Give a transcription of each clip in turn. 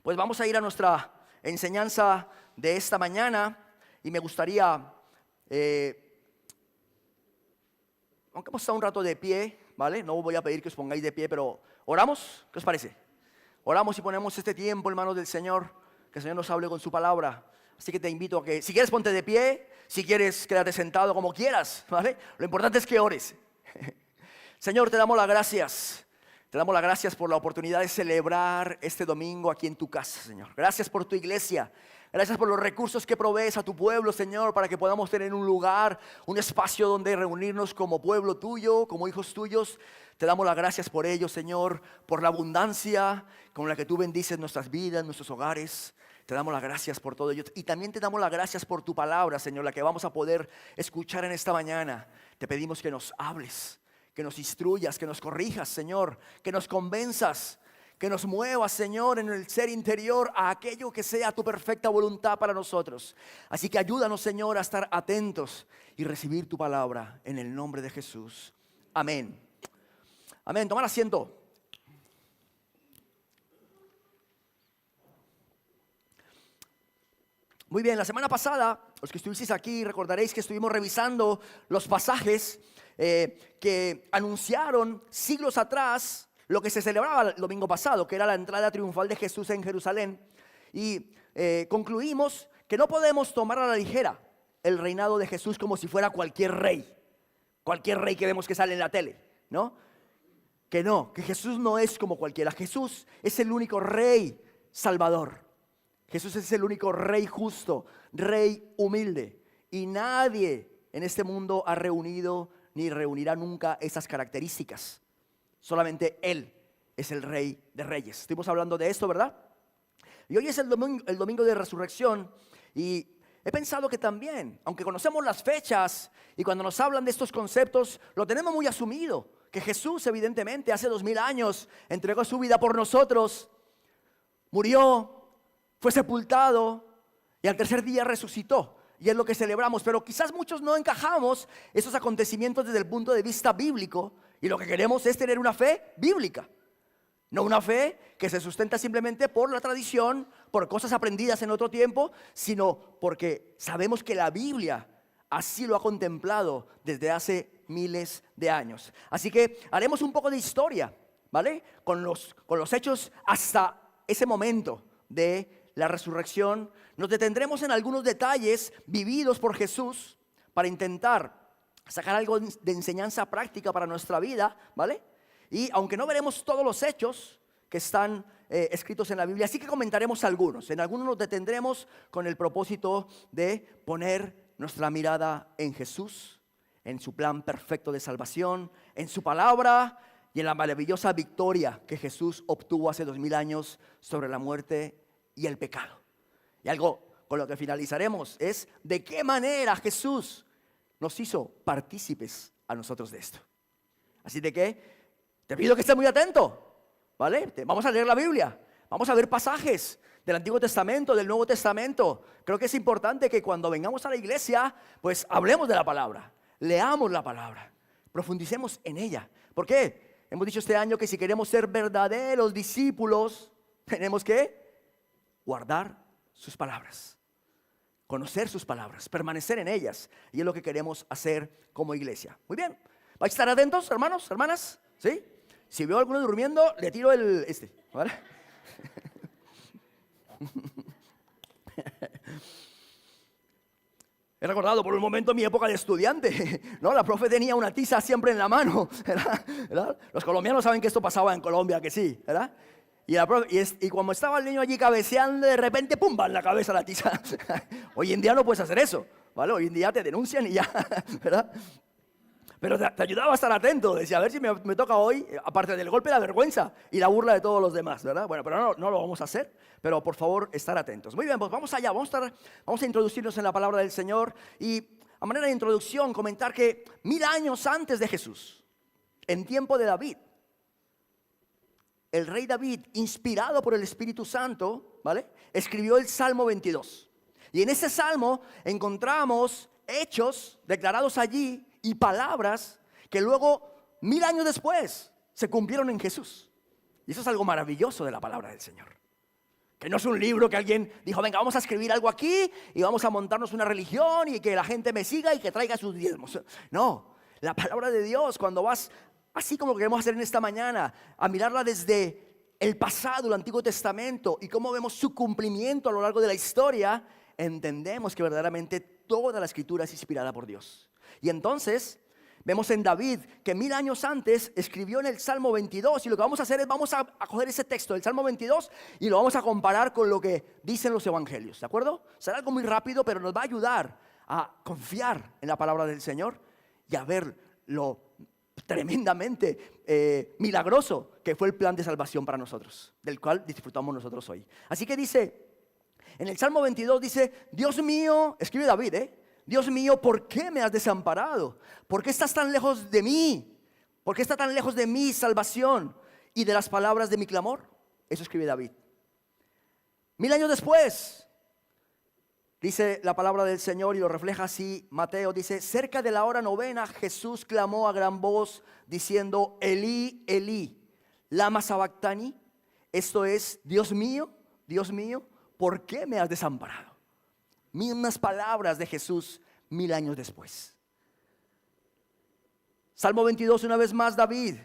Pues vamos a ir a nuestra enseñanza de esta mañana y me gustaría, aunque hemos estado un rato de pie, ¿vale? No voy a pedir que os pongáis de pie, pero ¿oramos? ¿Qué os parece? Oramos y ponemos este tiempo en manos del Señor, que el Señor nos hable con su palabra. Así que te invito a que, si quieres, ponte de pie, si quieres, quédate sentado como quieras, ¿vale? Lo importante es que ores. Señor, te damos las gracias. Te damos las gracias por la oportunidad de celebrar este domingo aquí en tu casa, Señor. Gracias por tu iglesia. Gracias por los recursos que provees a tu pueblo, Señor, para que podamos tener un lugar, un espacio donde reunirnos como pueblo tuyo, como hijos tuyos. Te damos las gracias por ello, Señor, por la abundancia con la que tú bendices nuestras vidas, nuestros hogares. Te damos las gracias por todo ello. Y también te damos las gracias por tu palabra, Señor, la que vamos a poder escuchar en esta mañana. Te pedimos que nos hables, que nos instruyas, que nos corrijas, Señor, que nos convenzas, que nos muevas, Señor, en el ser interior a aquello que sea tu perfecta voluntad para nosotros. Así que ayúdanos, Señor, a estar atentos y recibir tu palabra en el nombre de Jesús. Amén. Amén. Tomad asiento. Muy bien, la semana pasada, los que estuvisteis aquí, recordaréis que estuvimos revisando los pasajes que anunciaron siglos atrás lo que se celebraba el domingo pasado, que era la entrada triunfal de Jesús en Jerusalén. Y concluimos que no podemos tomar a la ligera el reinado de Jesús como si fuera cualquier rey que vemos que sale en la tele, ¿no? Que no, que Jesús no es como cualquiera. Jesús es el único rey salvador. Jesús es el único rey justo, rey humilde. Y nadie en este mundo ha reunido ni reunirá nunca esas características. Solamente Él es el Rey de Reyes. Estuvimos hablando de esto, ¿verdad? Y hoy es el domingo de resurrección. Y he pensado que también, aunque conocemos las fechas y cuando nos hablan de estos conceptos, lo tenemos muy asumido. Que Jesús, evidentemente, hace 2000 años entregó su vida por nosotros, murió, fue sepultado y al tercer día resucitó. Y es lo que celebramos, pero quizás muchos no encajamos esos acontecimientos desde el punto de vista bíblico. Y lo que queremos es tener una fe bíblica. No una fe que se sustenta simplemente por la tradición, por cosas aprendidas en otro tiempo, sino porque sabemos que la Biblia así lo ha contemplado desde hace miles de años. Así que haremos un poco de historia, ¿vale? Con los hechos hasta ese momento de la resurrección. Nos detendremos en algunos detalles vividos por Jesús para intentar sacar algo de enseñanza práctica para nuestra vida, ¿vale? Y aunque no veremos todos los hechos que están escritos en la Biblia, sí que comentaremos algunos. En algunos nos detendremos con el propósito de poner nuestra mirada en Jesús, en su plan perfecto de salvación, en su palabra y en la maravillosa victoria que Jesús obtuvo hace 2000 años sobre la muerte y el pecado. Y algo con lo que finalizaremos es de qué manera Jesús nos hizo partícipes a nosotros de esto. Así de que te pido que estés muy atento, ¿vale? Vamos a leer la Biblia, vamos a ver pasajes del Antiguo Testamento, del Nuevo Testamento. Creo que es importante que cuando vengamos a la iglesia, pues hablemos de la palabra, leamos la palabra, profundicemos en ella. ¿Por qué? Hemos dicho este año que si queremos ser verdaderos discípulos, tenemos que guardar sus palabras, conocer sus palabras, permanecer en ellas. Y es lo que queremos hacer como iglesia. Muy bien, ¿vais a estar atentos, hermanos, hermanas? ¿Sí? Si veo a alguno durmiendo, le tiro ¿vale? He recordado por un momento mi época de estudiante, ¿no? La profe tenía una tiza siempre en la mano, ¿verdad? Los colombianos saben que esto pasaba en Colombia, que sí, ¿verdad? Y como estaba el niño allí cabeceando, de repente, ¡pumba!, en la cabeza la tiza. Hoy en día no puedes hacer eso, ¿vale? Hoy en día te denuncian y ya, ¿verdad? Pero te ayudaba a estar atento, decía, a ver si me toca hoy, aparte del golpe, la vergüenza y la burla de todos los demás, ¿verdad? Bueno, pero no lo vamos a hacer, pero por favor, estar atentos. Muy bien, pues vamos allá, vamos a introducirnos en la palabra del Señor y a manera de introducción comentar que 1000 años antes de Jesús, en tiempo de David, el rey David, inspirado por el Espíritu Santo, ¿vale?, escribió el Salmo 22. Y en ese salmo encontramos hechos declarados allí y palabras que luego, 1000 años después, se cumplieron en Jesús. Y eso es algo maravilloso de la palabra del Señor. Que no es un libro que alguien dijo, venga, vamos a escribir algo aquí y vamos a montarnos una religión y que la gente me siga y que traiga sus diezmos. No, la palabra de Dios, cuando vas, así como lo queremos hacer en esta mañana, a mirarla desde el pasado, el Antiguo Testamento, y cómo vemos su cumplimiento a lo largo de la historia, entendemos que verdaderamente toda la Escritura es inspirada por Dios. Y entonces vemos en David que 1000 años antes escribió en el Salmo 22, y lo que vamos a hacer es vamos a coger ese texto del Salmo 22 y lo vamos a comparar con lo que dicen los evangelios, ¿de acuerdo? Será algo muy rápido, pero nos va a ayudar a confiar en la palabra del Señor y a ver lo tremendamente milagroso que fue el plan de salvación para nosotros, del cual disfrutamos nosotros hoy. Así que dice, en el Salmo 22 dice, Dios mío, escribe David, Dios mío, ¿por qué me has desamparado? ¿Por qué estás tan lejos de mí? ¿Por qué está tan lejos de mi salvación y de las palabras de mi clamor? Eso escribe David. 1000 años después, dice la palabra del Señor y lo refleja así Mateo, dice, cerca de la hora novena Jesús clamó a gran voz diciendo, Elí, Elí, lama sabactani. Esto es, Dios mío, ¿por qué me has desamparado? Mismas palabras de Jesús 1000 años después. Salmo 22, una vez más David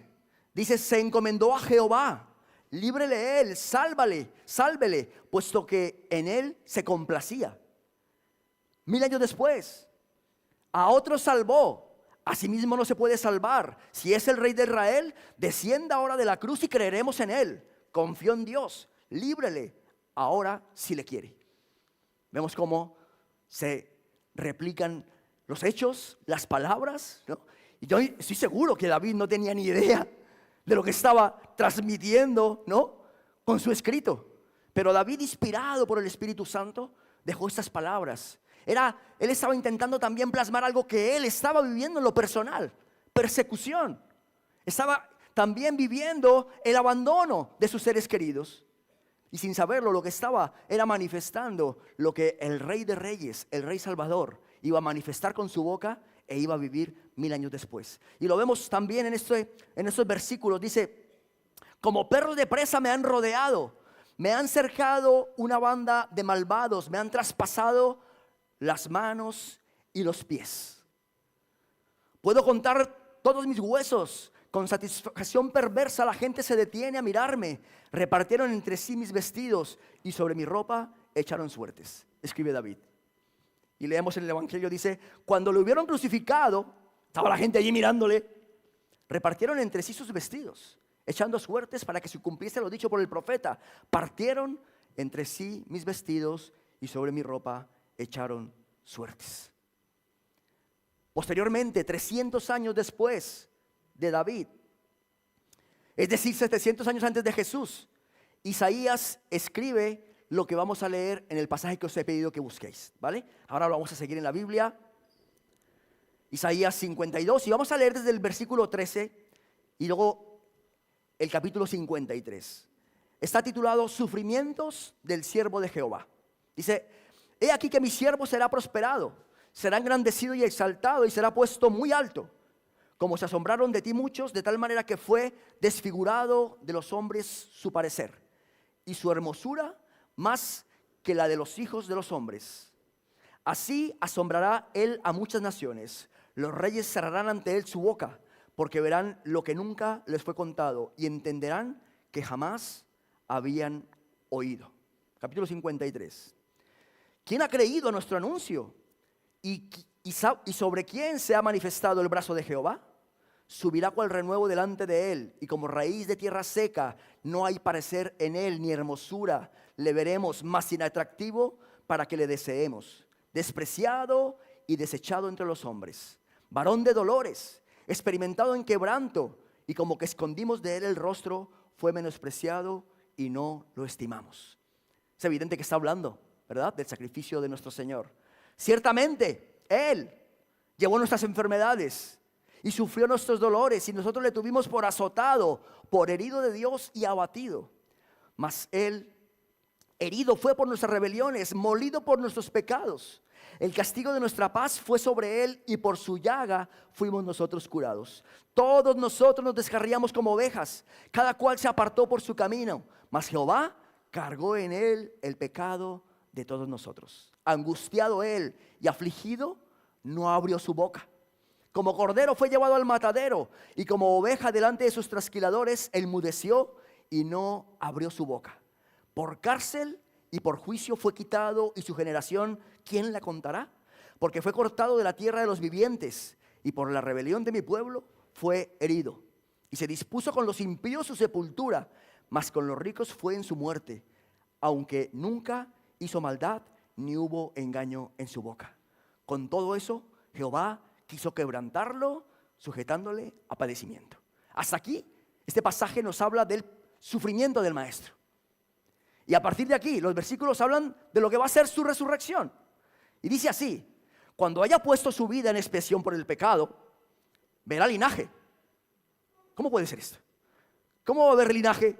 dice, se encomendó a Jehová, líbrele él, sálvele, puesto que en él se complacía. 1000 años después, a otro salvó, a sí mismo no se puede salvar. Si es el Rey de Israel, descienda ahora de la cruz y creeremos en él. Confío en Dios, líbrele ahora si le quiere. Vemos cómo se replican los hechos, las palabras, ¿no? Y yo estoy seguro que David no tenía ni idea de lo que estaba transmitiendo, ¿no?, con su escrito. Pero David, inspirado por el Espíritu Santo, dejó estas palabras. Él estaba intentando también plasmar algo que él estaba viviendo en lo personal, persecución. Estaba también viviendo el abandono de sus seres queridos. Y sin saberlo, lo que estaba era manifestando lo que el Rey de Reyes, el Rey Salvador, iba a manifestar con su boca e iba a vivir 1000 años después. Y lo vemos también en estos versículos. Dice, como perros de presa me han rodeado, me han cercado una banda de malvados, me han traspasado las manos y los pies. Puedo contar todos mis huesos. Con satisfacción perversa la gente se detiene a mirarme. Repartieron entre sí mis vestidos y sobre mi ropa echaron suertes. Escribe David. Y leemos en el Evangelio, dice, cuando lo hubieron crucificado, estaba la gente allí mirándole, repartieron entre sí sus vestidos, echando suertes para que se cumpliese lo dicho por el profeta. Partieron entre sí mis vestidos y sobre mi ropa echaron suertes. Posteriormente, 300 años después de David, es decir, 700 años antes de Jesús, Isaías escribe lo que vamos a leer en el pasaje que os he pedido que busquéis, ¿vale? Ahora lo vamos a seguir en la Biblia, Isaías 52, y vamos a leer desde el versículo 13 y luego el capítulo 53. Está titulado Sufrimientos del siervo de Jehová. Dice, he aquí que mi siervo será prosperado, será engrandecido y exaltado y será puesto muy alto. Como se asombraron de ti muchos, de tal manera que fue desfigurado de los hombres su parecer, y su hermosura más que la de los hijos de los hombres. Así asombrará él a muchas naciones. Los reyes cerrarán ante él su boca, porque verán lo que nunca les fue contado, y entenderán que jamás habían oído. Capítulo 53. ¿Quién ha creído a nuestro anuncio? ¿Y sobre quién se ha manifestado el brazo de Jehová? Subirá cual renuevo delante de él, y como raíz de tierra seca, no hay parecer en él ni hermosura. Le veremos más inatractivo para que le deseemos. Despreciado y desechado entre los hombres. Varón de dolores, experimentado en quebranto, y como que escondimos de él el rostro, fue menospreciado y no lo estimamos. Es evidente que está hablando, ¿verdad?, del sacrificio de nuestro Señor. Ciertamente, él llevó nuestras enfermedades y sufrió nuestros dolores, y nosotros le tuvimos por azotado, por herido de Dios y abatido. Mas él herido fue por nuestras rebeliones, molido por nuestros pecados. El castigo de nuestra paz fue sobre él, y por su llaga fuimos nosotros curados. Todos nosotros nos descarriamos como ovejas, cada cual se apartó por su camino, mas Jehová cargó en él el pecado de todos nosotros. Angustiado él y afligido, no abrió su boca. Como cordero fue llevado al matadero, y como oveja delante de sus trasquiladores, enmudeció y no abrió su boca. Por cárcel y por juicio fue quitado, y su generación, ¿quién la contará? Porque fue cortado de la tierra de los vivientes, y por la rebelión de mi pueblo fue herido. Y se dispuso con los impíos su sepultura, mas con los ricos fue en su muerte, aunque nunca hizo maldad, ni hubo engaño en su boca. Con todo eso, Jehová quiso quebrantarlo, sujetándole a padecimiento. Hasta aquí, este pasaje nos habla del sufrimiento del maestro. Y a partir de aquí, los versículos hablan de lo que va a ser su resurrección. Y dice así: cuando haya puesto su vida en expiación por el pecado, verá linaje. ¿Cómo puede ser esto? ¿Cómo va a haber linaje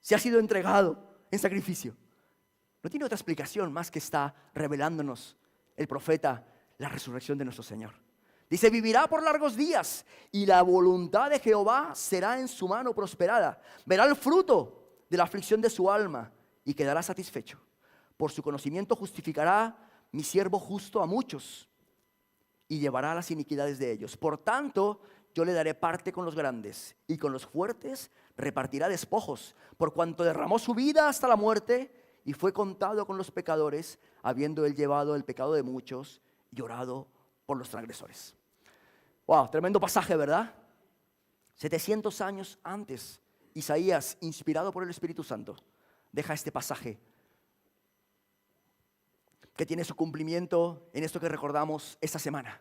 si ha sido entregado en sacrificio? No tiene otra explicación más que está revelándonos el profeta la resurrección de nuestro Señor. Dice: vivirá por largos días, y la voluntad de Jehová será en su mano prosperada. Verá el fruto de la aflicción de su alma y quedará satisfecho. Por su conocimiento justificará mi siervo justo a muchos, y llevará las iniquidades de ellos. Por tanto, yo le daré parte con los grandes, y con los fuertes repartirá despojos, por cuanto derramó su vida hasta la muerte, y fue contado con los pecadores, habiendo él llevado el pecado de muchos, llorado por los transgresores. Wow, tremendo pasaje, ¿verdad? 700 años antes, Isaías, inspirado por el Espíritu Santo, deja este pasaje que tiene su cumplimiento en esto que recordamos esta semana.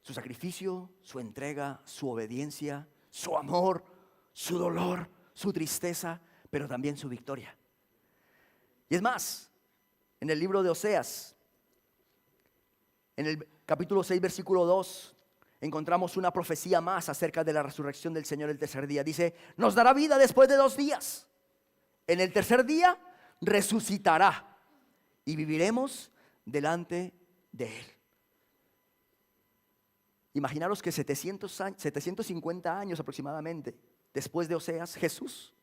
Su sacrificio, su entrega, su obediencia, su amor, su dolor, su tristeza, pero también su victoria. Y es más, en el libro de Oseas, en el capítulo 6, versículo 2, encontramos una profecía más acerca de la resurrección del Señor el tercer día. Dice: nos dará vida después de 2 días. En el tercer día resucitará y viviremos delante de Él. Imaginaros que 750 años aproximadamente después de Oseas, Jesús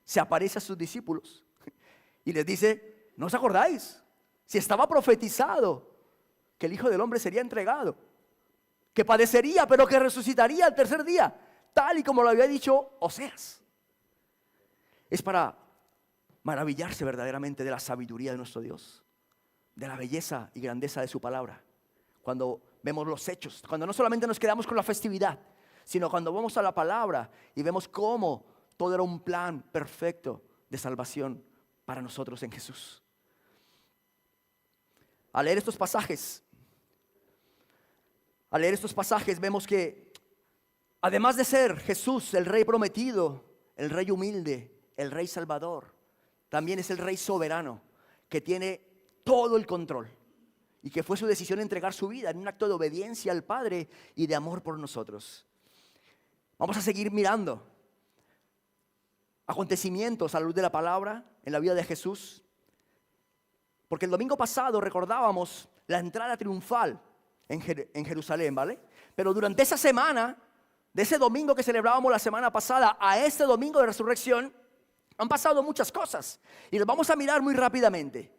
se aparece a sus discípulos y les dice: ¿no os acordáis? Si estaba profetizado que el Hijo del Hombre sería entregado, que padecería, pero que resucitaría al tercer día, tal y como lo había dicho Oseas. Es para maravillarse verdaderamente de la sabiduría de nuestro Dios, de la belleza y grandeza de su palabra. Cuando vemos los hechos, cuando no solamente nos quedamos con la festividad, sino cuando vamos a la palabra y vemos cómo todo era un plan perfecto de salvación para nosotros en Jesús. Al leer estos pasajes vemos que además de ser Jesús el Rey prometido, el Rey humilde, el Rey salvador, también es el Rey soberano que tiene todo el control y que fue su decisión entregar su vida en un acto de obediencia al Padre y de amor por nosotros. Vamos a seguir mirando acontecimientos a la luz de la palabra en la vida de Jesús, porque el domingo pasado recordábamos la entrada triunfal en Jerusalén, ¿vale? Pero durante esa semana, de ese domingo que celebrábamos la semana pasada a este domingo de resurrección, han pasado muchas cosas y las vamos a mirar muy rápidamente,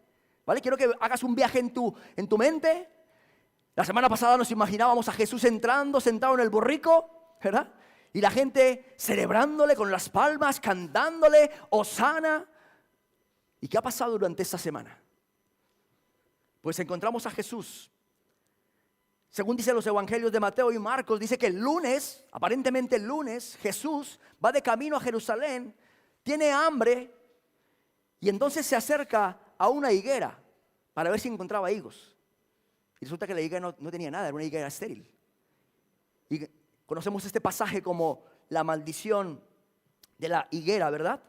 ¿vale? Quiero que hagas un viaje en tu mente. La semana pasada nos imaginábamos a Jesús entrando, sentado en el borrico, ¿verdad? Y la gente celebrándole con las palmas, cantándole, Hosana. ¿Y qué ha pasado durante esta semana? Pues encontramos a Jesús. Según dicen los evangelios de Mateo y Marcos, dice que el lunes, aparentemente el lunes, Jesús va de camino a Jerusalén, tiene hambre y entonces se acerca a una higuera para ver si encontraba higos. Y resulta que la higuera no tenía nada, era una higuera estéril. Y conocemos este pasaje como la maldición de la higuera, ¿verdad?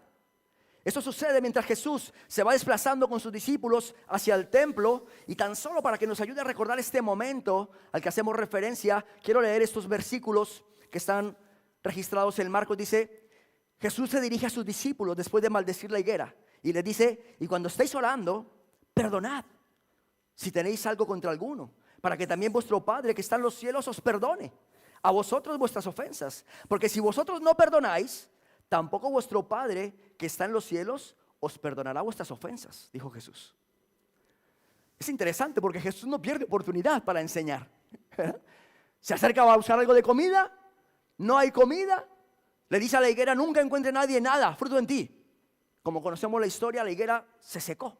Esto sucede mientras Jesús se va desplazando con sus discípulos hacia el templo, y tan solo para que nos ayude a recordar este momento al que hacemos referencia, quiero leer estos versículos que están registrados en Marcos. Dice: Jesús se dirige a sus discípulos después de maldecir la higuera y les dice: y cuando estéis orando, perdonad si tenéis algo contra alguno, para que también vuestro Padre que está en los cielos os perdone a vosotros vuestras ofensas, porque si vosotros no perdonáis, tampoco vuestro Padre que está en los cielos os perdonará vuestras ofensas, dijo Jesús. Es interesante porque Jesús no pierde oportunidad para enseñar. Se acerca a buscar algo de comida, no hay comida, le dice a la higuera, nunca encuentre nadie nada, fruto en ti. Como conocemos la historia, la higuera se secó.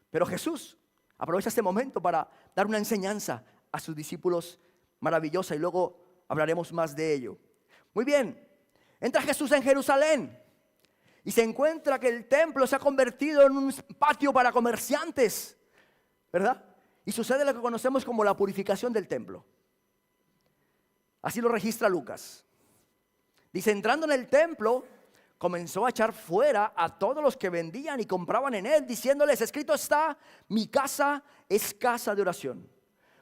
Pero Jesús aprovecha este momento para dar una enseñanza a sus discípulos maravillosa y luego hablaremos más de ello. Muy bien, entra Jesús en Jerusalén y se encuentra que el templo se ha convertido en un patio para comerciantes, ¿verdad? Y sucede lo que conocemos como la purificación del templo. Así lo registra Lucas. Dice, entrando en el templo, comenzó a echar fuera a todos los que vendían y compraban en él, diciéndoles, escrito está, mi casa es casa de oración.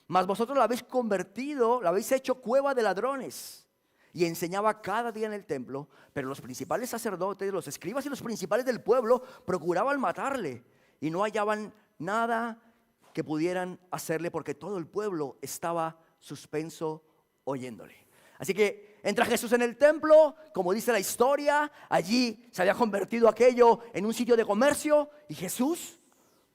Mas vosotros la habéis convertido, la habéis hecho cueva de ladrones. Y enseñaba cada día en el templo, pero los principales sacerdotes, los escribas y los principales del pueblo procuraban matarle. Y no hallaban nada que pudieran hacerle porque todo el pueblo estaba suspenso oyéndole. Así que entra Jesús en el templo, como dice la historia, allí se había convertido aquello en un sitio de comercio y Jesús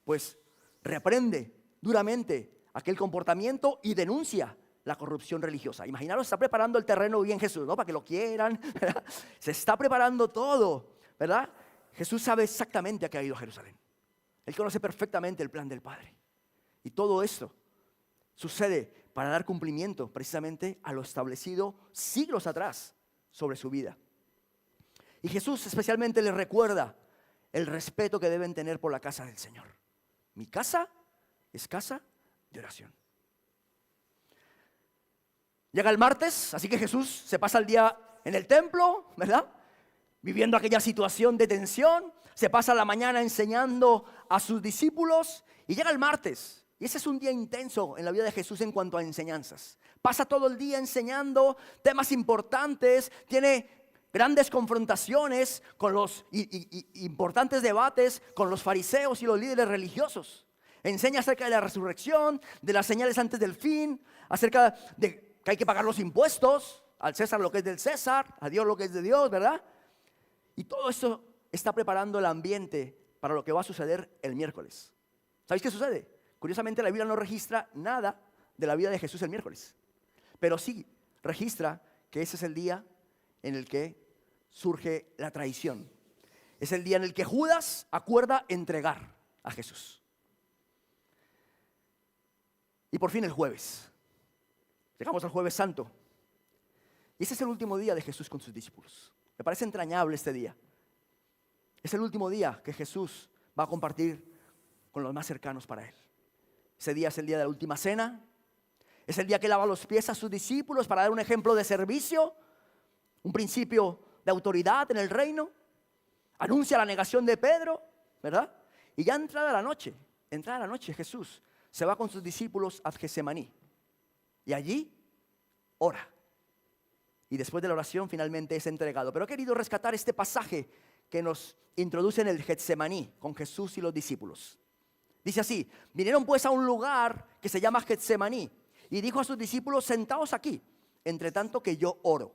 pues reprende duramente aquel comportamiento y denuncia la corrupción religiosa. Imaginaros, está preparando el terreno bien Jesús, ¿no? Para que lo quieran, ¿verdad? Se está preparando todo, ¿verdad? Jesús sabe exactamente a qué ha ido a Jerusalén. Él conoce perfectamente el plan del Padre. Y todo esto sucede para dar cumplimiento precisamente a lo establecido siglos atrás sobre su vida. Y Jesús especialmente les recuerda el respeto que deben tener por la casa del Señor. Mi casa es casa de oración. Llega el martes, así que Jesús se pasa el día en el templo, ¿verdad? Viviendo aquella situación de tensión. Se pasa la mañana enseñando a sus discípulos y llega el martes. Y ese es un día intenso en la vida de Jesús en cuanto a enseñanzas. Pasa todo el día enseñando temas importantes, tiene grandes confrontaciones con los importantes debates con los fariseos y los líderes religiosos. Enseña acerca de la resurrección, de las señales antes del fin, acerca de que hay que pagar los impuestos, al César lo que es del César, a Dios lo que es de Dios, ¿verdad? Y todo eso está preparando el ambiente para lo que va a suceder el miércoles. ¿Sabéis qué sucede? Curiosamente la Biblia no registra nada de la vida de Jesús el miércoles, pero sí registra que ese es el día en el que surge la traición. Es el día en el que Judas acuerda entregar a Jesús. Y por fin el jueves. Llegamos al jueves santo. Y ese es el último día de Jesús con sus discípulos. Me parece entrañable este día. Es el último día que Jesús va a compartir con los más cercanos para él. Ese día es el día de la última cena. Es el día que lava los pies a sus discípulos para dar un ejemplo de servicio, un principio de autoridad en el reino. Anuncia la negación de Pedro, ¿verdad? Y ya entrada la noche Jesús se va con sus discípulos a Getsemaní. Y allí ora. Y después de la oración finalmente es entregado. Pero he querido rescatar este pasaje que nos introduce en el Getsemaní con Jesús y los discípulos. Dice así, vinieron pues a un lugar que se llama Getsemaní y dijo a sus discípulos, sentaos aquí, entre tanto que yo oro.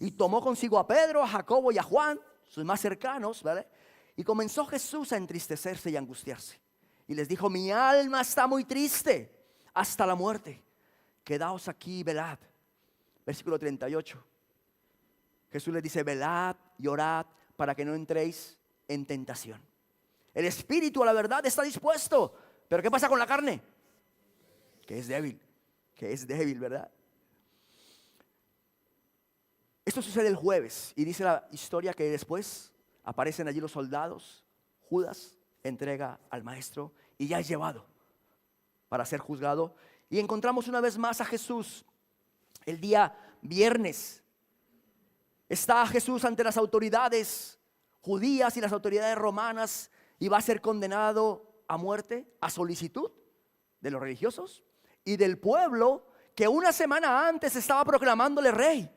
Y tomó consigo a Pedro, a Jacobo y a Juan, sus más cercanos, ¿vale? Y comenzó Jesús a entristecerse y a angustiarse. Y les dijo, mi alma está muy triste hasta la muerte. Quedaos aquí y velad. Versículo 38. Jesús les dice, velad y orad para que no entréis en tentación. El espíritu a la verdad está dispuesto. Pero ¿qué pasa con la carne? Que es débil, ¿verdad? Esto sucede el jueves y dice la historia que después aparecen allí los soldados. Judas entrega al maestro y ya es llevado para ser juzgado. Y encontramos una vez más a Jesús el día viernes. Está Jesús ante las autoridades judías y las autoridades romanas y va a ser condenado a muerte a solicitud de los religiosos y del pueblo que una semana antes estaba proclamándole rey.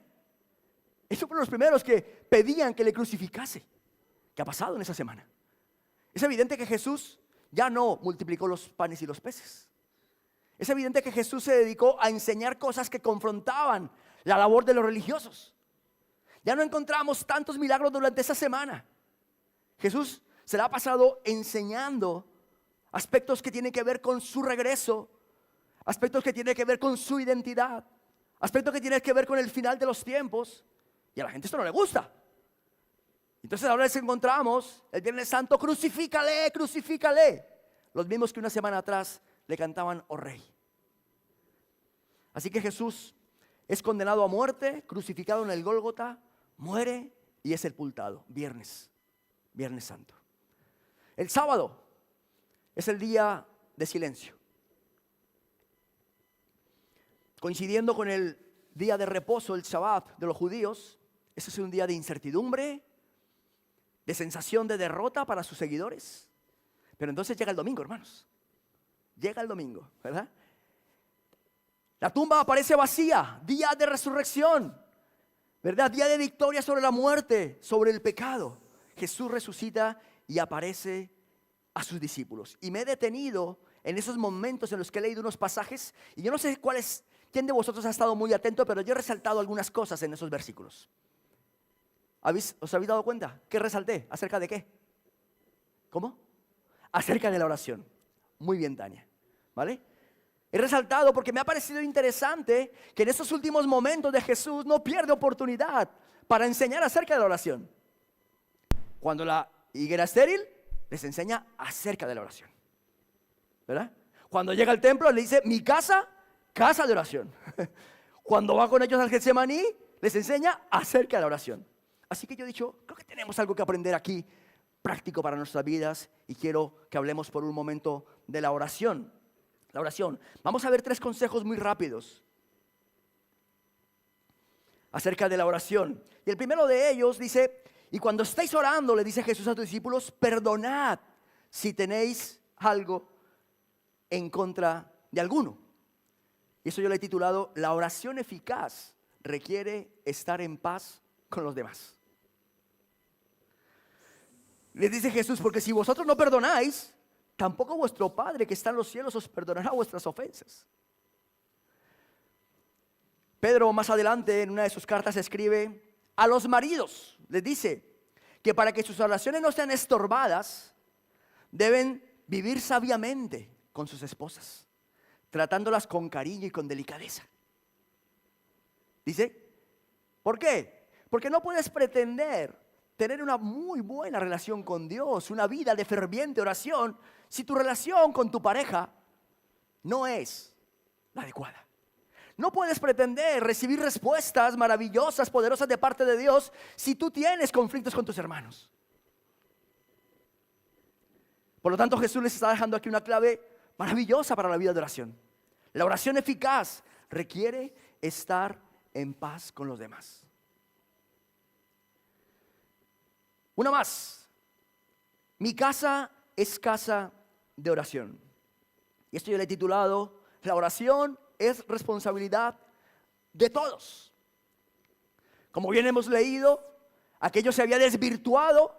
Esos fueron los primeros que pedían que le crucificase. ¿Qué ha pasado en esa semana? Es evidente que Jesús ya no multiplicó los panes y los peces. Es evidente que Jesús se dedicó a enseñar cosas que confrontaban la labor de los religiosos. Ya no encontramos tantos milagros durante esa semana. Jesús se la ha pasado enseñando aspectos que tienen que ver con su regreso, aspectos que tienen que ver con su identidad, aspectos que tienen que ver con el final de los tiempos. Y a la gente esto no le gusta. Entonces ahora les encontramos el Viernes Santo, crucifícale, crucifícale. Los mismos que una semana atrás le cantaban, oh Rey. Así que Jesús es condenado a muerte, crucificado en el Gólgota, muere y es sepultado. Viernes Santo. El sábado es el día de silencio. Coincidiendo con el día de reposo, el Shabbat de los judíos, ese es un día de incertidumbre, de sensación de derrota para sus seguidores. Pero entonces llega el domingo, hermanos. Llega el domingo, ¿verdad? La tumba aparece vacía, día de resurrección, ¿verdad? Día de victoria sobre la muerte, sobre el pecado. Jesús resucita y aparece a sus discípulos. Y me he detenido en esos momentos en los que he leído unos pasajes, y yo no sé quién de vosotros ha estado muy atento, pero yo he resaltado algunas cosas en esos versículos. ¿Os habéis dado cuenta? ¿Qué resalté? ¿Acerca de qué? ¿Cómo? Acerca de la oración. Muy bien, Tania. ¿Vale? He resaltado porque me ha parecido interesante que en esos últimos momentos de Jesús no pierde oportunidad para enseñar acerca de la oración. Cuando la higuera estéril, les enseña acerca de la oración. ¿Verdad? Cuando llega al templo, le dice, mi casa, casa de oración. Cuando va con ellos al Getsemaní, les enseña acerca de la oración. Así que yo he dicho, creo que tenemos algo que aprender aquí, práctico para nuestras vidas, y quiero que hablemos por un momento de la oración. La oración. Vamos a ver 3 consejos muy rápidos acerca de la oración. Y el primero de ellos dice, y cuando estáis orando, le dice Jesús a tus discípulos, perdonad si tenéis algo en contra de alguno. Y eso yo le he titulado, la oración eficaz requiere estar en paz con los demás. Les dice Jesús, porque si vosotros no perdonáis, tampoco vuestro Padre que está en los cielos os perdonará vuestras ofensas. Pedro más adelante en una de sus cartas escribe, a los maridos les dice que para que sus oraciones no sean estorbadas, deben vivir sabiamente con sus esposas, tratándolas con cariño y con delicadeza. Dice, ¿por qué? Porque no puedes pretender tener una muy buena relación con Dios, una vida de ferviente oración, si tu relación con tu pareja no es la adecuada. No puedes pretender recibir respuestas maravillosas, poderosas de parte de Dios, si tú tienes conflictos con tus hermanos. Por lo tanto, Jesús les está dejando aquí una clave maravillosa para la vida de oración. La oración eficaz requiere estar en paz con los demás. Una más. Mi casa es casa de oración. Y esto yo le he titulado, la oración es responsabilidad de todos. Como bien hemos leído, aquello se había desvirtuado,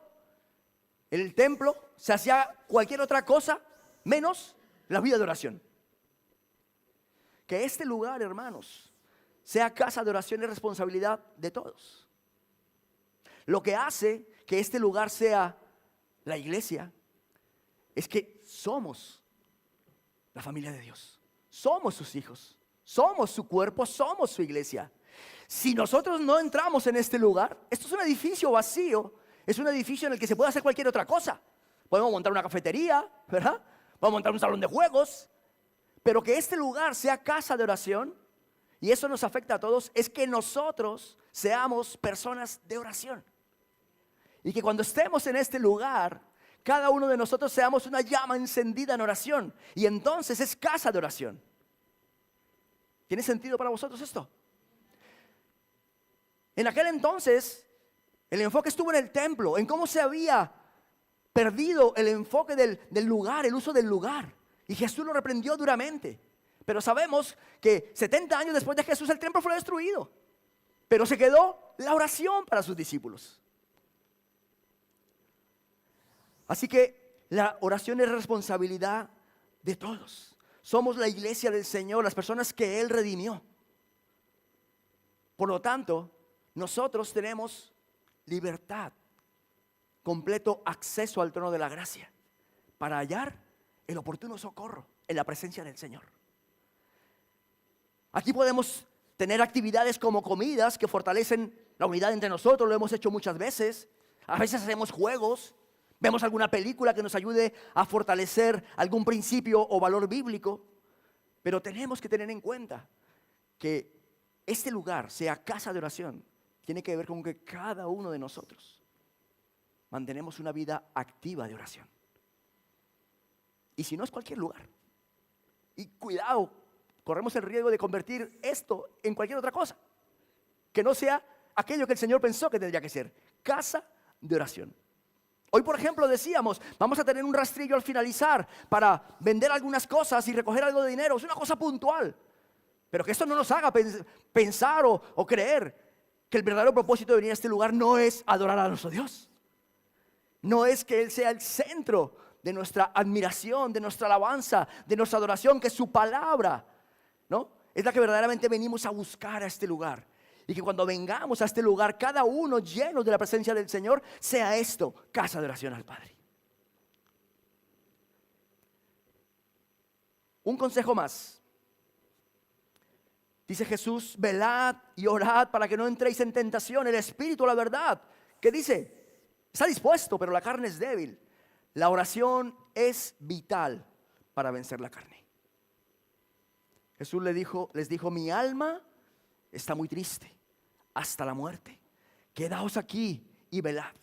el templo, se hacía cualquier otra cosa menos la vida de oración. Que este lugar, hermanos, sea casa de oración es responsabilidad de todos. Lo que hace que este lugar sea la iglesia es que somos la familia de Dios. Somos sus hijos, somos su cuerpo, somos su iglesia. Si nosotros no entramos en este lugar, esto es un edificio vacío, es un edificio en el que se puede hacer cualquier otra cosa. Podemos montar una cafetería, ¿verdad? Podemos montar un salón de juegos, pero que este lugar sea casa de oración, y eso nos afecta a todos, es que nosotros seamos personas de oración. Y que cuando estemos en este lugar, cada uno de nosotros seamos una llama encendida en oración. Y entonces es casa de oración. ¿Tiene sentido para vosotros esto? En aquel entonces, el enfoque estuvo en el templo, en cómo se había perdido el enfoque del lugar, el uso del lugar. Y Jesús lo reprendió duramente. Pero sabemos que 70 años después de Jesús el templo fue destruido. Pero se quedó la oración para sus discípulos. Así que la oración es responsabilidad de todos. Somos la iglesia del Señor, las personas que Él redimió. Por lo tanto, nosotros tenemos libertad completo acceso al trono de la gracia para hallar el oportuno socorro en la presencia del Señor. Aquí podemos tener actividades como comidas que fortalecen la unidad entre nosotros, lo hemos hecho muchas veces. A veces hacemos juegos, vemos alguna película que nos ayude a fortalecer algún principio o valor bíblico. Pero tenemos que tener en cuenta que este lugar, sea casa de oración, tiene que ver con que cada uno de nosotros mantenemos una vida activa de oración. Y si no, es cualquier lugar. Y cuidado, corremos el riesgo de convertir esto en cualquier otra cosa, que no sea aquello que el Señor pensó que tendría que ser, casa de oración. Hoy, por ejemplo, decíamos, vamos a tener un rastrillo al finalizar para vender algunas cosas y recoger algo de dinero. Es una cosa puntual, pero que esto no nos haga pensar o creer que el verdadero propósito de venir a este lugar no es adorar a nuestro Dios. No es que Él sea el centro de nuestra admiración, de nuestra alabanza, de nuestra adoración, que su palabra, ¿no?, es la que verdaderamente venimos a buscar a este lugar. Y que cuando vengamos a este lugar, cada uno lleno de la presencia del Señor, sea esto, casa de oración al Padre. Un consejo más. Dice Jesús, velad y orad para que no entréis en tentación. El espíritu, la verdad, ¿qué dice? Está dispuesto, pero la carne es débil. La oración es vital para vencer la carne. Jesús les dijo, mi alma está muy triste hasta la muerte. Quedaos aquí y velad.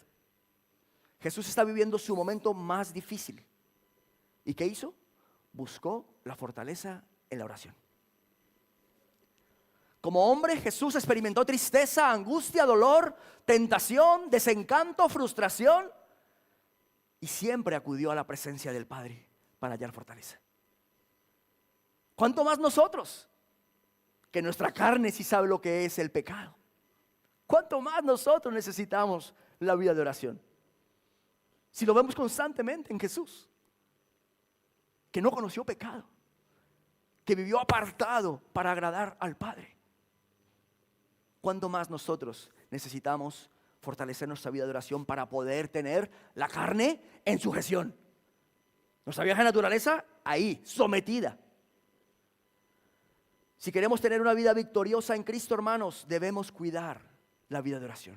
Jesús está viviendo su momento más difícil. ¿Y qué hizo? Buscó la fortaleza en la oración. Como hombre, Jesús experimentó tristeza, angustia, dolor, tentación, desencanto, frustración. Y siempre acudió a la presencia del Padre para hallar fortaleza. ¿Cuánto más nosotros? Que nuestra carne sí sabe lo que es el pecado. ¿Cuánto más nosotros necesitamos la vida de oración? Si lo vemos constantemente en Jesús, que no conoció pecado, que vivió apartado para agradar al Padre. ¿Cuánto más nosotros necesitamos fortalecer nuestra vida de oración para poder tener la carne en sujeción? Nuestra vieja naturaleza ahí, sometida. Si queremos tener una vida victoriosa en Cristo, hermanos, debemos cuidar la vida de oración.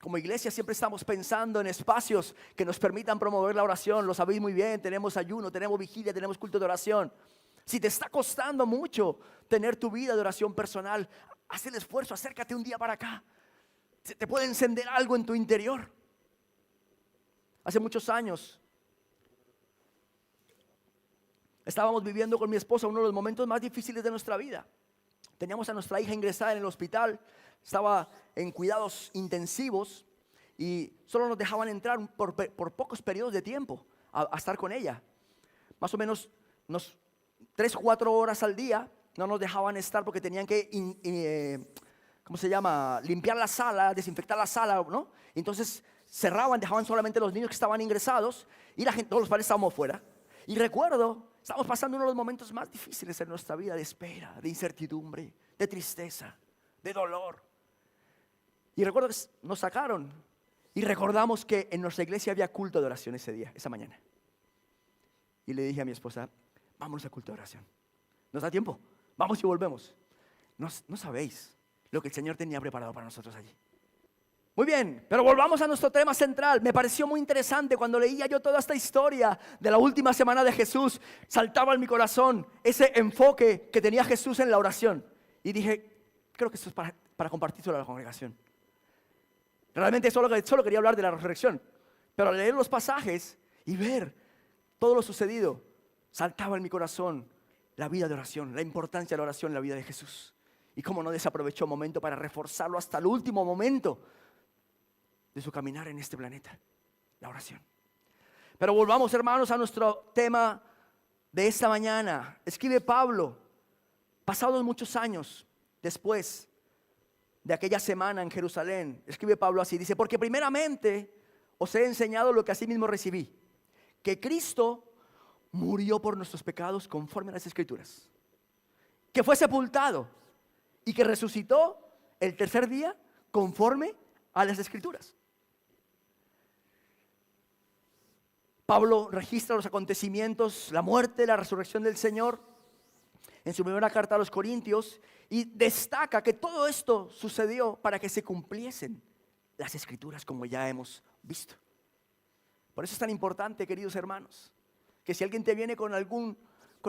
Como iglesia siempre estamos pensando en espacios que nos permitan promover la oración. Lo sabéis muy bien, tenemos ayuno, tenemos vigilia, tenemos culto de oración. Si te está costando mucho tener tu vida de oración personal, haz el esfuerzo, acércate un día para acá. Se te puede encender algo en tu interior. Hace muchos años estábamos viviendo con mi esposa uno de los momentos más difíciles de nuestra vida. Teníamos a nuestra hija ingresada en el hospital, estaba en cuidados intensivos y solo nos dejaban entrar por pocos periodos de tiempo a estar con ella. Más o menos 3 o 4 horas al día no nos dejaban estar porque tenían que, limpiar la sala, desinfectar la sala, ¿no? Entonces cerraban, dejaban solamente los niños que estaban ingresados y la gente, todos los padres estábamos fuera. Y recuerdo, estamos pasando uno de los momentos más difíciles en nuestra vida, de espera, de incertidumbre, de tristeza, de dolor. Y recuerdo que nos sacaron y recordamos que en nuestra iglesia había culto de oración ese día, esa mañana. Y le dije a mi esposa, vámonos al culto de oración. ¿Nos da tiempo? Vamos y volvemos. No sabéis lo que el Señor tenía preparado para nosotros allí. Muy bien, pero volvamos a nuestro tema central. Me pareció muy interesante cuando leía yo toda esta historia de la última semana de Jesús. Saltaba en mi corazón ese enfoque que tenía Jesús en la oración. Y dije, creo que esto es para compartirlo a la congregación. Realmente solo quería hablar de la resurrección. Pero al leer los pasajes y ver todo lo sucedido, saltaba en mi corazón la vida de oración, la importancia de la oración en la vida de Jesús. Y cómo no desaprovechó un momento para reforzarlo hasta el último momento de su caminar en este planeta, la oración. Pero volvamos, hermanos, a nuestro tema de esta mañana. Escribe Pablo, pasados muchos años después de aquella semana en Jerusalén, escribe Pablo así, dice, porque primeramente os he enseñado lo que asimismo recibí, que Cristo murió por nuestros pecados conforme a las Escrituras, que fue sepultado y que resucitó el tercer día conforme a las Escrituras. Pablo registra los acontecimientos, la muerte, la resurrección del Señor en su primera carta a los Corintios y destaca que todo esto sucedió para que se cumpliesen las Escrituras, como ya hemos visto. Por eso es tan importante, queridos hermanos, que si alguien te viene con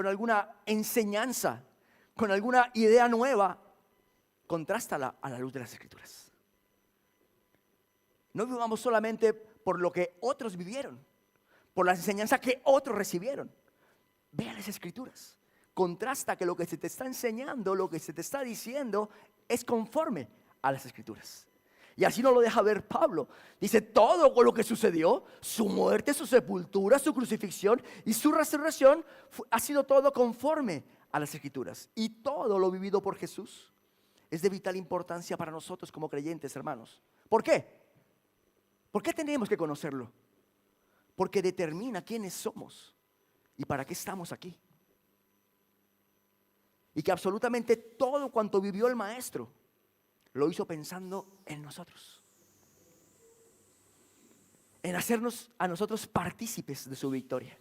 alguna enseñanza, con alguna idea nueva, contrástala a la luz de las Escrituras. No vivamos solamente por lo que otros vivieron, por la enseñanza que otros recibieron. Ve a las Escrituras. Contrasta que lo que se te está enseñando, lo que se te está diciendo, es conforme a las Escrituras. Y así nos lo deja ver Pablo. Dice, todo lo que sucedió, su muerte, su sepultura, su crucifixión y su resurrección, ha sido todo conforme a las Escrituras. Y todo lo vivido por Jesús es de vital importancia para nosotros como creyentes, hermanos. ¿Por qué? ¿Por qué tenemos que conocerlo? Porque determina quiénes somos y para qué estamos aquí. Y que absolutamente todo cuanto vivió el Maestro lo hizo pensando en nosotros, en hacernos a nosotros partícipes de su victoria.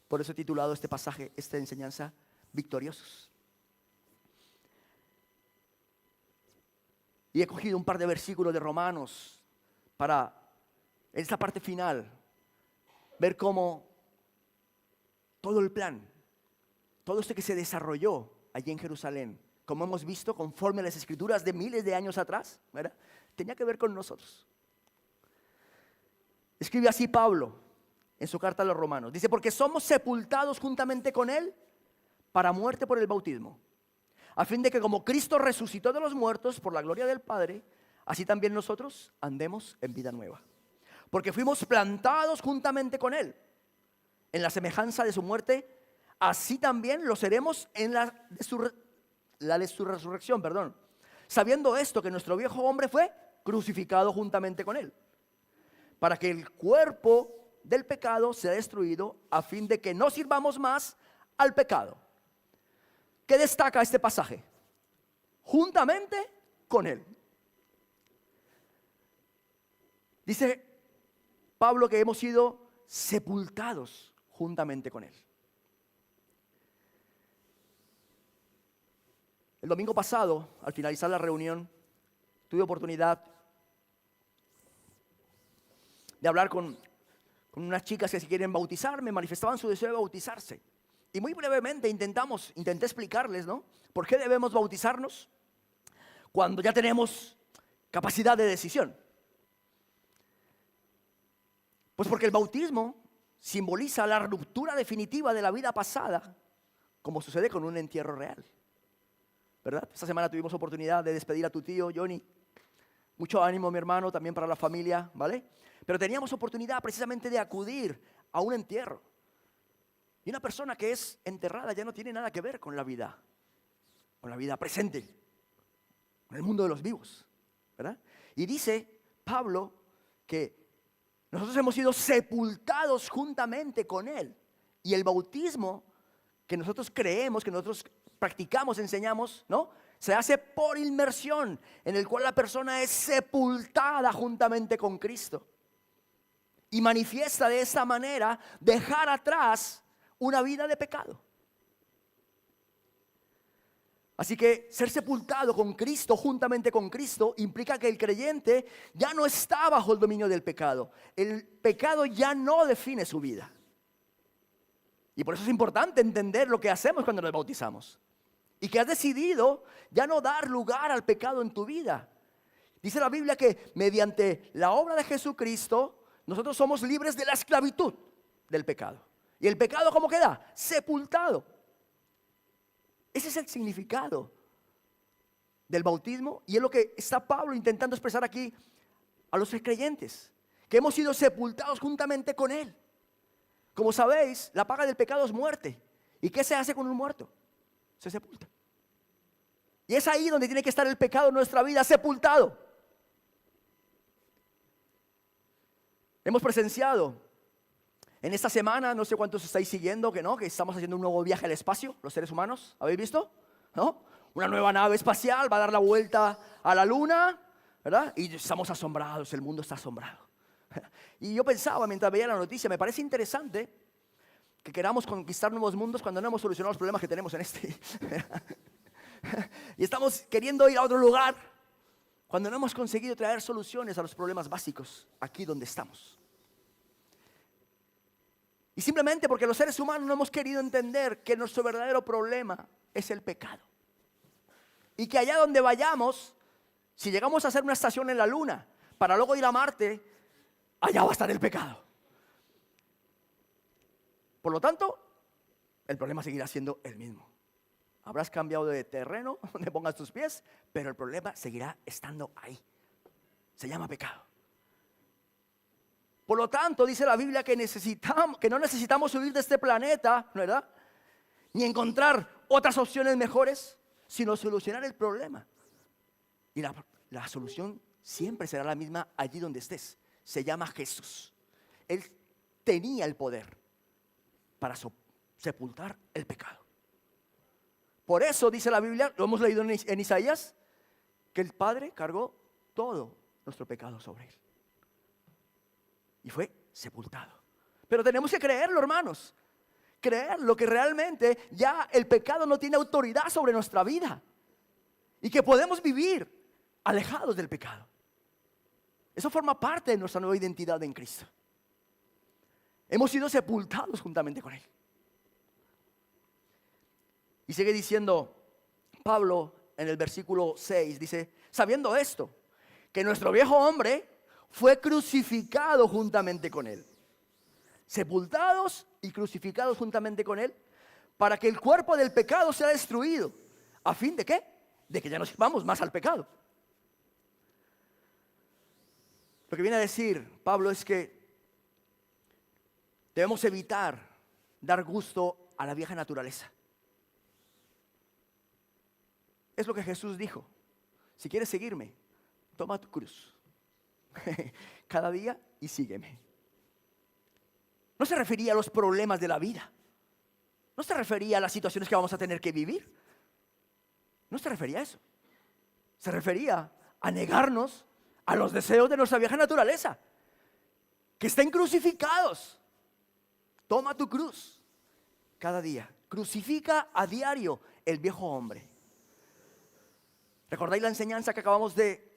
Por eso he titulado este pasaje, esta enseñanza, Victoriosos. Y he cogido un par de versículos de Romanos para, en esta parte final, ver cómo todo el plan, todo esto que se desarrolló allí en Jerusalén, como hemos visto, conforme a las Escrituras de miles de años atrás, ¿verdad?, tenía que ver con nosotros. Escribe así Pablo en su carta a los Romanos. Dice, porque somos sepultados juntamente con Él para muerte por el bautismo, a fin de que como Cristo resucitó de los muertos por la gloria del Padre, así también nosotros andemos en vida nueva. Porque fuimos plantados juntamente con Él en la semejanza de su muerte, así también lo seremos en la de su resurrección, sabiendo esto, que nuestro viejo hombre fue crucificado juntamente con Él, para que el cuerpo del pecado sea destruido, a fin de que no sirvamos más al pecado. ¿Qué destaca este pasaje? Juntamente con Él. Dice Pablo que hemos sido sepultados juntamente con Él. El domingo pasado, al finalizar la reunión, tuve oportunidad de hablar con unas chicas que se quieren bautizar, me manifestaban su deseo de bautizarse. Y muy brevemente intenté explicarles, ¿no?, por qué debemos bautizarnos cuando ya tenemos capacidad de decisión. Pues porque el bautismo simboliza la ruptura definitiva de la vida pasada, como sucede con un entierro real, ¿verdad? Esta semana tuvimos oportunidad de despedir a tu tío, Johnny. Mucho ánimo, mi hermano, también para la familia, ¿vale? Pero teníamos oportunidad precisamente de acudir a un entierro. Y una persona que es enterrada ya no tiene nada que ver con la vida presente, con el mundo de los vivos, ¿verdad? Y dice Pablo que nosotros hemos sido sepultados juntamente con Él. Y el bautismo que nosotros creemos, que nosotros practicamos, enseñamos, ¿no?, se hace por inmersión, en el cual la persona es sepultada juntamente con Cristo. Y manifiesta de esta manera dejar atrás una vida de pecado. Así que ser sepultado con Cristo, juntamente con Cristo, implica que el creyente ya no está bajo el dominio del pecado. El pecado ya no define su vida. Y por eso es importante entender lo que hacemos cuando nos bautizamos. Y que has decidido ya no dar lugar al pecado en tu vida. Dice la Biblia que mediante la obra de Jesucristo, nosotros somos libres de la esclavitud del pecado. ¿Y el pecado cómo queda? Sepultado. Ese es el significado del bautismo y es lo que está Pablo intentando expresar aquí a los creyentes, que hemos sido sepultados juntamente con Él. Como sabéis, la paga del pecado es muerte. ¿Y qué se hace con un muerto? Se sepulta. Y es ahí donde tiene que estar el pecado en nuestra vida, sepultado. Hemos presenciado en esta semana, no sé cuántos estáis siguiendo, que estamos haciendo un nuevo viaje al espacio, los seres humanos. ¿Habéis visto? ¿No? Una nueva nave espacial va a dar la vuelta a la luna, ¿verdad? Y estamos asombrados, el mundo está asombrado. Y yo pensaba mientras veía la noticia, me parece interesante que queramos conquistar nuevos mundos cuando no hemos solucionado los problemas que tenemos en este. Y estamos queriendo ir a otro lugar cuando no hemos conseguido traer soluciones a los problemas básicos aquí donde estamos. Y simplemente porque los seres humanos no hemos querido entender que nuestro verdadero problema es el pecado. Y que allá donde vayamos, si llegamos a hacer una estación en la luna para luego ir a Marte, allá va a estar el pecado. Por lo tanto, el problema seguirá siendo el mismo. Habrás cambiado de terreno donde pongas tus pies, pero el problema seguirá estando ahí. Se llama pecado. Por lo tanto, dice la Biblia que no necesitamos huir de este planeta, ¿verdad? Ni encontrar otras opciones mejores, sino solucionar el problema. Y la solución siempre será la misma allí donde estés. Se llama Jesús. Él tenía el poder para sepultar el pecado. Por eso dice la Biblia, lo hemos leído en Isaías, que el Padre cargó todo nuestro pecado sobre él. Y fue sepultado. Pero tenemos que creerlo, hermanos. Creerlo, que realmente ya el pecado no tiene autoridad sobre nuestra vida. Y que podemos vivir alejados del pecado. Eso forma parte de nuestra nueva identidad en Cristo. Hemos sido sepultados juntamente con Él. Y sigue diciendo Pablo en el versículo 6, dice, sabiendo esto, que nuestro viejo hombre fue crucificado juntamente con Él. Sepultados y crucificados juntamente con Él, para que el cuerpo del pecado sea destruido. ¿A fin de qué? De que ya no sirvamos más al pecado. Lo que viene a decir Pablo es que debemos evitar dar gusto a la vieja naturaleza. Es lo que Jesús dijo. Si quieres seguirme, toma tu cruz cada día y sígueme. No se refería a los problemas de la vida. No se refería a las situaciones que vamos a tener que vivir. No se refería a eso. Se refería a negarnos a los deseos de nuestra vieja naturaleza, que estén crucificados. Toma tu cruz cada día. Crucifica a diario el viejo hombre. ¿Recordáis la enseñanza que acabamos de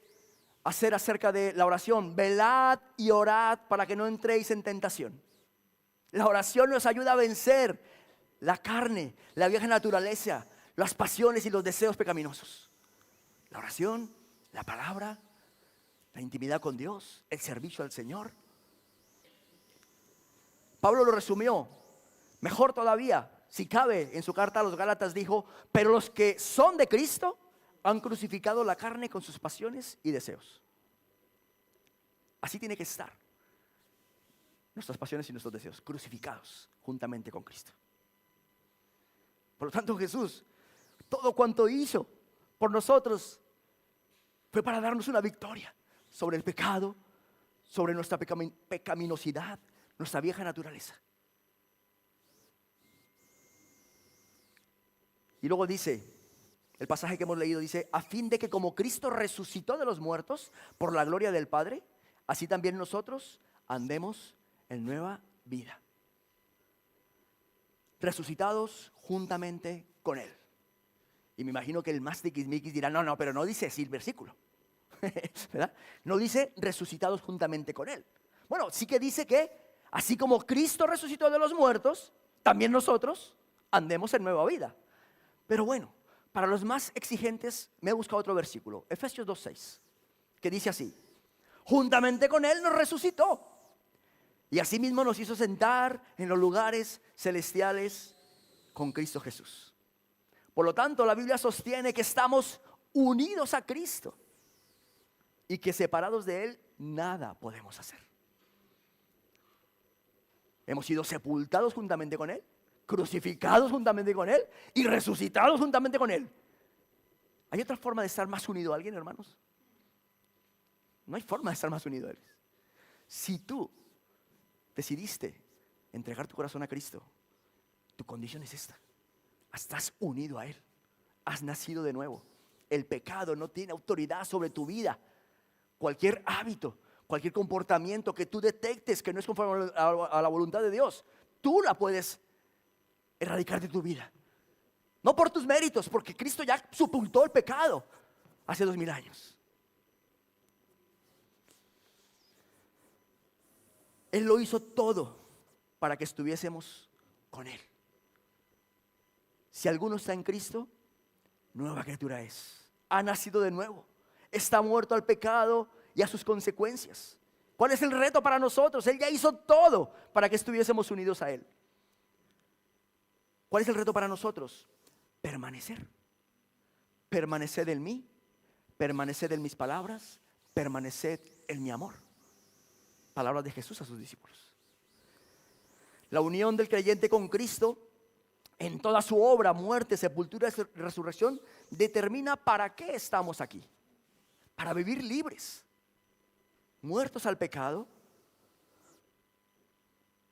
hacer acerca de la oración? Velad y orad para que no entréis en tentación. La oración nos ayuda a vencer la carne, la vieja naturaleza, las pasiones y los deseos pecaminosos. La oración, la palabra, la intimidad con Dios, el servicio al Señor. Pablo lo resumió mejor todavía, si cabe, en su carta a los Gálatas dijo, pero los que son de Cristo han crucificado la carne con sus pasiones y deseos. Así tiene que estar nuestras pasiones y nuestros deseos, crucificados juntamente con Cristo. Por lo tanto, Jesús, todo cuanto hizo por nosotros fue para darnos una victoria sobre el pecado, sobre nuestra pecaminosidad, nuestra vieja naturaleza. Y luego dice, el pasaje que hemos leído dice, a fin de que como Cristo resucitó de los muertos por la gloria del Padre, así también nosotros andemos en nueva vida. Resucitados juntamente con Él. Y me imagino que el más tiquismiquis dirá, no, pero no dice así el versículo. ¿Verdad? No dice resucitados juntamente con Él. Bueno, sí que dice que así como Cristo resucitó de los muertos, también nosotros andemos en nueva vida. Pero bueno, para los más exigentes me he buscado otro versículo, Efesios 2:6, que dice así, juntamente con Él nos resucitó y asimismo nos hizo sentar en los lugares celestiales con Cristo Jesús. Por lo tanto, la Biblia sostiene que estamos unidos a Cristo y que separados de Él nada podemos hacer. Hemos sido sepultados juntamente con Él, crucificados juntamente con Él y resucitados juntamente con Él. ¿Hay otra forma de estar más unido a alguien, hermanos? No hay forma de estar más unido a Él. Si tú decidiste entregar tu corazón a Cristo, tu condición es esta. Estás unido a Él. Has nacido de nuevo. El pecado no tiene autoridad sobre tu vida. Cualquier hábito, cualquier comportamiento que tú detectes que no es conforme a la voluntad de Dios, tú la puedes erradicar de tu vida. No por tus méritos, porque Cristo ya sepultó el pecado hace 2000 años. Él lo hizo todo para que estuviésemos con Él. Si alguno está en Cristo, nueva criatura es. Ha nacido de nuevo. Está muerto al pecado y a sus consecuencias. ¿Cuál es el reto para nosotros? Él ya hizo todo para que estuviésemos unidos a Él. ¿Cuál es el reto para nosotros? Permanecer. Permaneced en mí, permaneced en mis palabras, permaneced en mi amor. Palabras de Jesús a sus discípulos. La unión del creyente con Cristo en toda su obra, muerte, sepultura y resurrección determina para qué estamos aquí. Para vivir libres, muertos al pecado.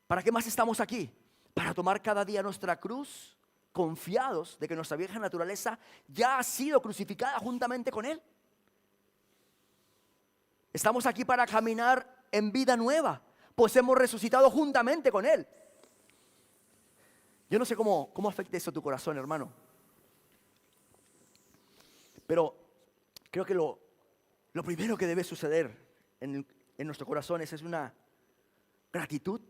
¿Para qué más estamos aquí? Para tomar cada día nuestra cruz, confiados de que nuestra vieja naturaleza ya ha sido crucificada juntamente con Él. Estamos aquí para caminar en vida nueva, pues hemos resucitado juntamente con Él. Yo no sé cómo afecta eso a tu corazón, hermano. Pero creo que lo primero que debe suceder en nuestros corazones es una gratitud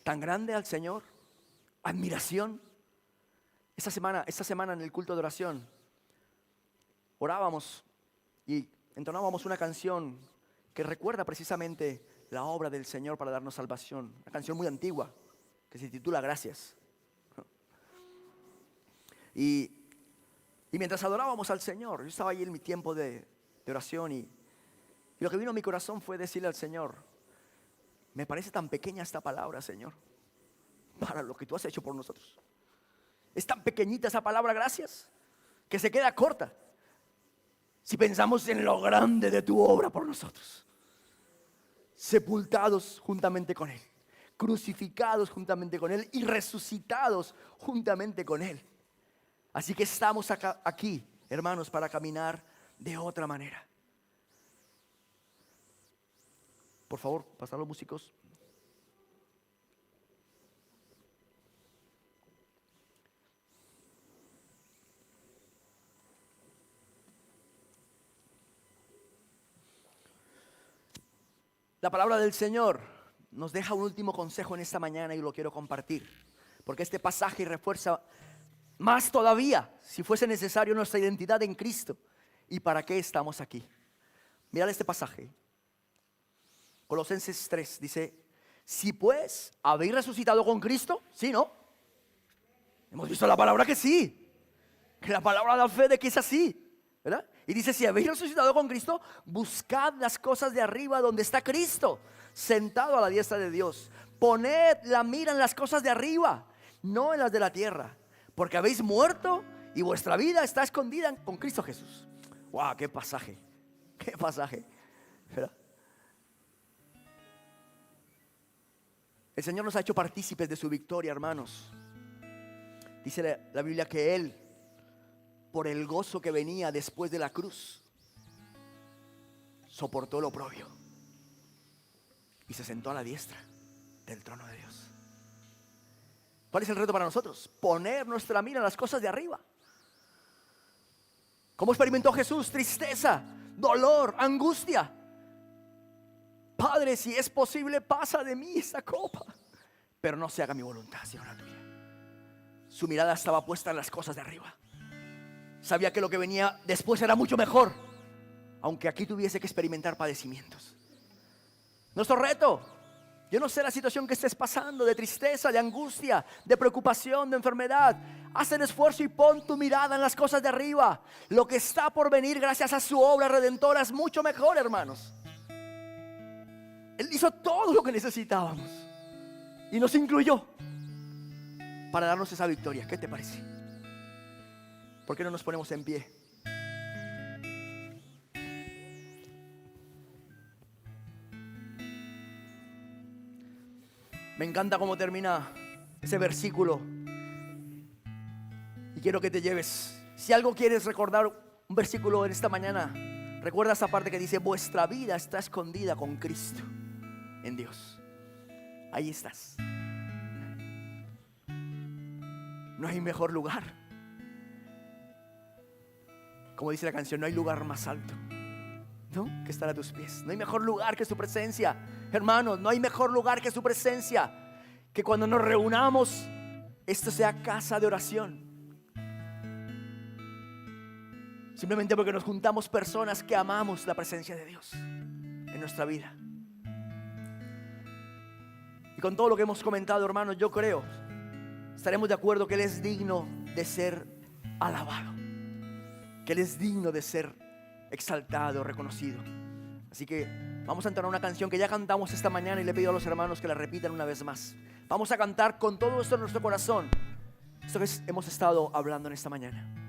tan grande al Señor, admiración. Esta semana en el culto de oración orábamos y entonábamos una canción que recuerda precisamente la obra del Señor para darnos salvación. Una canción muy antigua que se titula Gracias. Y mientras adorábamos al Señor, yo estaba ahí en mi tiempo de oración y lo que vino a mi corazón fue decirle al Señor: me parece tan pequeña esta palabra, Señor, para lo que tú has hecho por nosotros. Es tan pequeñita esa palabra gracias, que se queda corta si pensamos en lo grande de tu obra por nosotros. Sepultados juntamente con Él, crucificados juntamente con Él y resucitados juntamente con Él. Así que estamos aquí, hermanos, para caminar de otra manera. Por favor, pasad los músicos. La palabra del Señor nos deja un último consejo en esta mañana y lo quiero compartir, porque este pasaje refuerza más todavía, si fuese necesario, nuestra identidad en Cristo y para qué estamos aquí. Mirad este pasaje. Colosenses 3 dice: si pues habéis resucitado con Cristo, ¿sí, no? Hemos visto la palabra que sí, que la palabra da fe de que es así, ¿verdad? Y dice: si habéis resucitado con Cristo, buscad las cosas de arriba donde está Cristo, sentado a la diestra de Dios. Poned la mira en las cosas de arriba, no en las de la tierra, porque habéis muerto y vuestra vida está escondida con Cristo Jesús. ¡Wow! ¡Qué pasaje! ¡Qué pasaje! ¿Verdad? El Señor nos ha hecho partícipes de su victoria, hermanos. Dice la Biblia que Él, por el gozo que venía después de la cruz, soportó el oprobio y se sentó a la diestra del trono de Dios. ¿Cuál es el reto para nosotros? Poner nuestra mira en las cosas de arriba. ¿Cómo experimentó Jesús? Tristeza, dolor, angustia. Padre, si es posible, pasa de mí esta copa, pero no se haga mi voluntad, sino la tuya. Su mirada estaba puesta en las cosas de arriba. Sabía que lo que venía después era mucho mejor, aunque aquí tuviese que experimentar padecimientos. Nuestro reto: yo no sé la situación que estés pasando, de tristeza, de angustia, de preocupación, de enfermedad. Haz el esfuerzo y pon tu mirada en las cosas de arriba. Lo que está por venir gracias a su obra redentora es mucho mejor, hermanos. Él hizo todo lo que necesitábamos y nos incluyó para darnos esa victoria. ¿Qué te parece? ¿Por qué no nos ponemos en pie? Me encanta cómo termina ese versículo y quiero que te lleves. Si algo quieres recordar, un versículo en esta mañana Recuerda esa parte que dice: vuestra vida está escondida con Cristo en Dios. Ahí estás. No hay mejor lugar. Como dice la canción, no hay lugar más alto, ¿no?, que estar a tus pies. No hay mejor lugar que su presencia. Hermanos, no hay mejor lugar que su presencia. Que cuando nos reunamos, esto sea casa de oración. Simplemente porque nos juntamos personas que amamos la presencia de Dios en nuestra vida. Y con todo lo que hemos comentado, hermanos, yo creo, estaremos de acuerdo que Él es digno de ser alabado, que Él es digno de ser exaltado, reconocido. Así que vamos a entrar a una canción que ya cantamos esta mañana y le pido a los hermanos que la repitan una vez más. Vamos a cantar con todo esto en nuestro corazón, esto que hemos estado hablando en esta mañana.